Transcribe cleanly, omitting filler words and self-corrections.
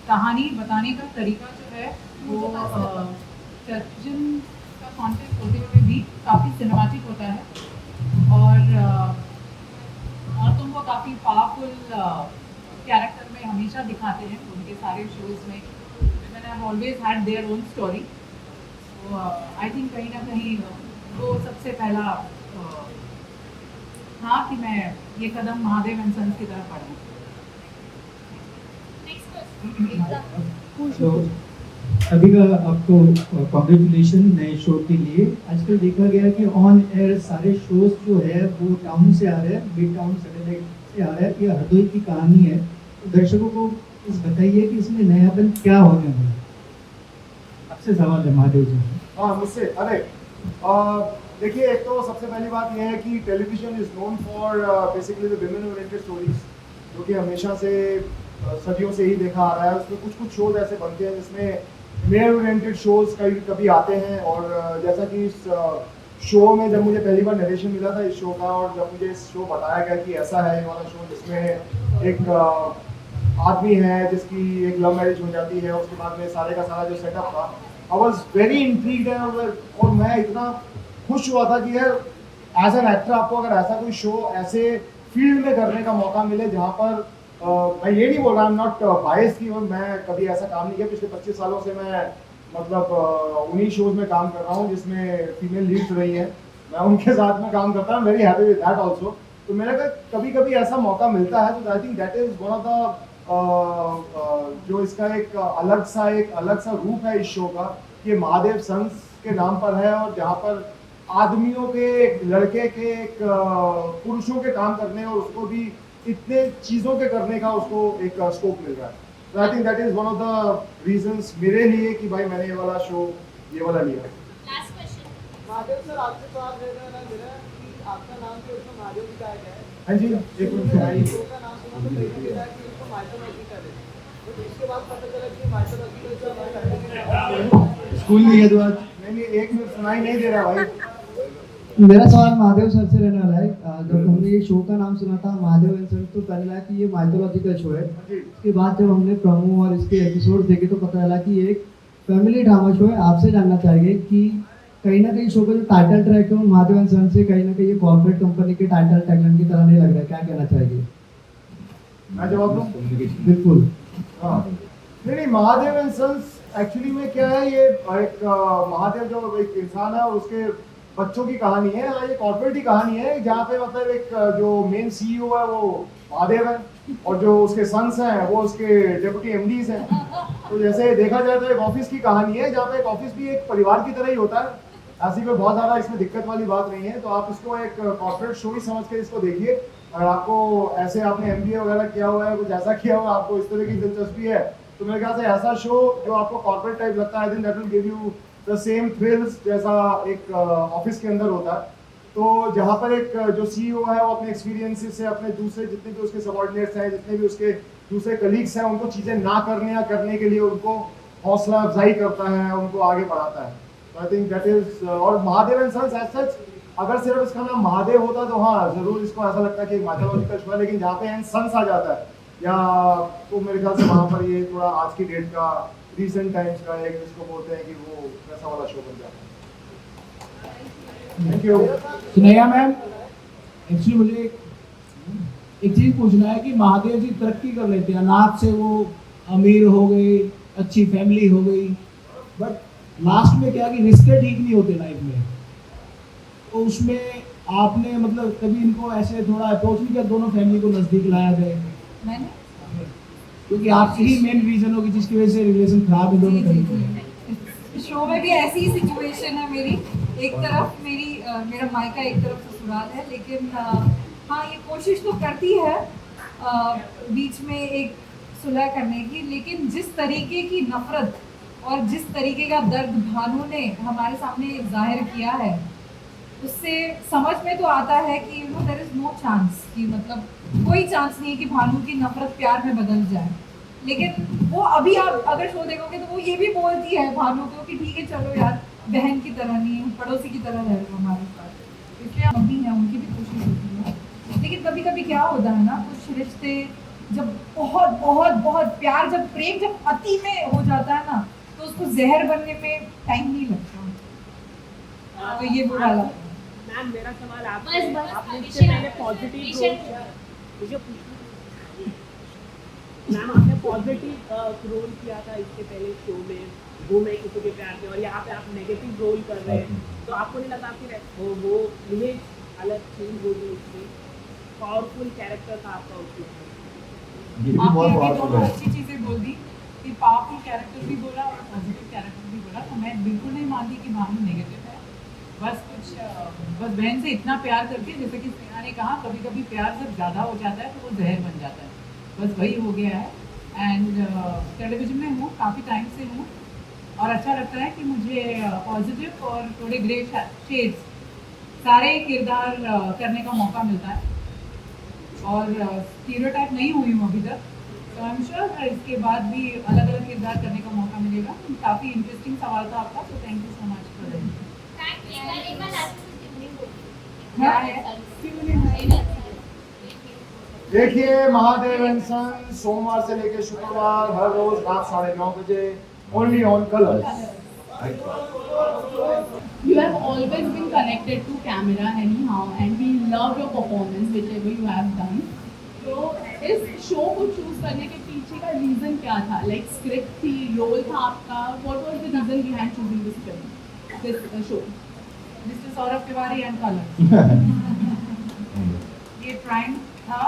कहानी बताने का तरीका जो है वो सर्जन का कॉन्टेक्ट होते हुए भी काफ़ी सिनेमैटिक होता है और तुम वो काफ़ी पावरफुल कैरेक्टर में हमेशा दिखाते हैं उनके सारे शोज़ में। women have always had their own story, so I think कहीं ना कहीं वो सबसे पहला था कि मैं ये कदम महादेव एंड सन्स की तरफ बढ़ूँ। तो अभी का आपको कॉन्ग्रेचुलेशन नए शो के लिए। आजकल देखा गया कि ऑन एयर सारे शोज जो है वो टाउन से आ रहे हैं, मिड टाउन सैटेलाइट से आ रहा है। ये हरदोई की कहानी है, तो दर्शकों को इस बताइए कि इसमें नयापन क्या होने वाला है। आपसे सवाल है महादेव जी। हाँ मुझसे, अरे देखिए, एक तो सबसे पहली बात यह है कि television is known for basically the women oriented stories, जो कि हमेशा से सदियों से ही देखा आ रहा है। उसमें कुछ शोज ऐसे बनते हैं जिसमें मेल ओरिएंटेड शोज कभी आते हैं, और जैसा कि इस शो में जब मुझे पहली बार नरेशन मिला था इस शो का, और जब मुझे इस शो बताया गया कि ऐसा है ये वाला शो जिसमें एक आदमी है जिसकी एक लव मैरिज हो जाती है, उसके बाद में सारे का सारा जो सेटअप था, आई वॉज वेरी इंट्रीग्ड, और मैं इतना खुश हुआ था कि यार एज एन एक्टर आपको अगर ऐसा कोई शो ऐसे फील्ड में करने का मौका मिले जहाँ पर मैं ये नहीं बोल रहा, आई एम नॉट बायस की, और मैं कभी ऐसा काम नहीं किया। पिछले 25 सालों से मैं मतलब उन्हीं शोज में काम कर रहा हूँ जिसमें फीमेल लीड्स रही हैं, मैं उनके साथ में काम करता हूँ, very happy with that also. तो मेरे को कभी कभी ऐसा मौका मिलता है, तो I think that is one of the जो इसका एक अलग सा रूप है इस शो का, कि महादेव सन्स के नाम पर है, और जहाँ पर आदमियों के, एक लड़के के, एक पुरुषों के काम करने और उसको भी इतने चीज़ों के करने का उसको एक स्कोप मिल रहा है। तो I think that is one of the reasons मेरे लिए कि भाई मैंने ये वाला शो ये वाला लिया। लास्ट क्वेश्चन महादेव सर, आपसे सवाल मेरा कि आपका नाम भी उसमें महादेव लिखाया गया है। हाँ जी, एक मिनट सुनाइए। शो का नाम सुना तो पहले लिखा कि उसको माइथोलॉजिकल है, तो इसके बाद पता चला कि माइथोलॉजिकल से हमारा स्कूल नहीं है तो आज नहीं, एक मिनट सुनाई नहीं दे रहा भाई। मेरा सवाल महादेव सर से रहने वाला है। जब हमने ये शो का नाम सुना था महादेव एंड सन्स, तो पहले लगा कि ये माइथोलॉजिकल शो है। उसके बाद जब हमने प्रोमो और इसके एपिसोड देखे तो पता चला कि ये एक फैमिली ड्रामा शो है। आपसे जानना चाहिए कि कहीं ना कहीं शो का जो टाइटल ट्रैक है वो महादेव एंड सन्स से कहीं ना कहीं ये कॉर्पोरेट कंपनी के टाइटल टैगलाइन की तरह नहीं लग रहा है, क्या कहना चाहिए? मैं जवाब दूं? बिल्कुल। हाँ, नहीं, महादेव एंड सन्स एक्चुअली में क्या है, ये एक महादेव जो एक इंसान है और उसके बच्चों की कहानी है। ये कॉर्पोरेट की कहानी है, जहाँ पे मतलब एक जो मेन सीईओ है वो महादेव है, और जो उसके सन्स हैं वो उसके डेप्यूटी एमडीज हैं। तो जैसे देखा जाए तो एक ऑफिस की कहानी है, जहाँ पे एक ऑफिस भी एक परिवार की तरह ही होता है। ऐसी कोई बहुत ज़्यादा इसमें दिक्कत वाली बात नहीं है। तो आप इसको एक कॉर्पोरेट शो ही समझ के इसको देखिए। और आपको ऐसे आपने एमबीए वगैरह किया हुआ है, कुछ ऐसा किया हुआ है, आपको इस तरह की दिलचस्पी है, तो मेरे ख्याल से ऐसा शो जो आपको कॉर्पोरेट टाइप लगता है, I think that will give you the same thrills जैसा एक ऑफिस के अंदर होता है। तो जहाँ पर एक जो सीईओ है वो अपने एक्सपीरियंसेस से अपने दूसरे जितने भी उसके सबॉर्डिनेट्स हैं, जितने भी उसके दूसरे कलीग्स हैं, उनको चीज़ें ना करने या करने के लिए उनको हौसला अफजाई करता है, उनको आगे बढ़ाता है। तो आई थिंक दैट इज, और Mahadev and sons as such, अगर सिर्फ इसका नाम महादेव होता तो हाँ जरूर इसको ऐसा लगता है कि माइथोलॉजिकल शो है, लेकिन जहाँ पे एंड सन्स आ जाता है या तो मेरे ख्याल से वहाँ पर ये थोड़ा आज की डेट का, रिसेंट टाइम्स का एक जिसको बोलते हैं कि वो वैसा वाला शो बन जाता है। Thank you. Sunaiya ma'am, actually मुझे एक चीज़ पूछना है कि महादेव जी तरक्की कर लेते हैं, अनाथ से वो अमीर हो गए, अच्छी फैमिली हो गई, बट लास्ट में क्या कि रिश्ते ठीक नहीं होते लाइफ में। तो उसमें आपने मतलब कभी इनको ऐसे थोड़ा अप्रोच नहीं किया, दोनों फैमिली को नज़दीक लाया जाए? मैंने, क्योंकि आपकी ही मेन रीज़न होगी जिसकी वजह से रिलेशन खराब है दोनों फैमिली। शो में भी ऐसी ही सिचुएशन है मेरी। एक तरफ मेरा मायका, एक तरफ ससुराल है, लेकिन हाँ ये कोशिश तो करती है बीच में एक सुलह करने की, लेकिन जिस तरीके की नफरत और जिस तरीके का दर्द भानु ने हमारे सामने जाहिर किया है, उससे समझ में तो आता है कि देयर इज नो चांस, कि मतलब कोई चांस नहीं है कि भानु की नफरत प्यार में बदल जाए। लेकिन वो अभी आप अगर शो देखोगे तो वो ये भी बोलती है भानु को कि ठीक है चलो यार, बहन की तरह नहीं, पड़ोसी की तरह रह लो हमारे साथ। इसलिए मम्मी है, उनकी भी कोशिश होती है। लेकिन कभी कभी क्या होता है ना, कुछ रिश्ते जब बहुत बहुत बहुत प्यार, जब प्रेम जब अति में हो जाता है ना, तो उसको जहर बनने में टाइम नहीं लगता। तो ये वो वाला। मैम मेरा सवाल आपसे, बस, आपने इससे विषय पहले आप- पॉजिटिव विषय रोल किया, मुझे मैम आपने पॉजिटिव रोल किया था इससे पहले शो में, वो मैं किसी के प्यार में, और यहाँ पे आप नेगेटिव रोल कर रहे हैं, तो आपको नहीं लगा कि वो इमेज अलग चेंज हो गई उसमें? पावरफुल कैरेक्टर था आपका उसमें। ये भी आपने बहुत अभी powerful दोनों है। अच्छी चीजें बोल दी कि पावरफुल कैरेक्टर भी बोला और पॉजिटिव कैरेक्टर भी बोला, तो मैं बिल्कुल नहीं मानती कि भानु नेगेटिव है। बस बहन से इतना प्यार करके, जैसे कि स्नेहा ने कहा, कभी कभी प्यार जब ज़्यादा हो जाता है तो वो जहर बन जाता है, बस वही हो गया है। एंड टेलीविजन में हूँ, काफ़ी टाइम से हूँ, और अच्छा लगता है कि मुझे पॉजिटिव और थोड़े ग्रे शेड्स सारे किरदार करने का मौका मिलता है, और स्टीरियोटाइप नहीं हुई हूँ अभी तक, तो आई एम श्योर इसके बाद भी अलग अलग किरदार करने का मौका मिलेगा। काफ़ी इंटरेस्टिंग सवाल था आपका, तो thank you so much for that. क्या है? देखिए महादेव एंड सन सोमवार से लेकर शुक्रवार हर रोज रात 9:30 बजे only on colours. You have always been connected to camera anyhow, and we love your performance, whichever you have done. तो इस शो को चूज करने के पीछे का रीजन क्या था? लाइक स्क्रिप्ट थी, रोल था आपका, what was the reason behind choosing this film, this show? Mister Saurabh Tiwari and colour, ये प्राइम था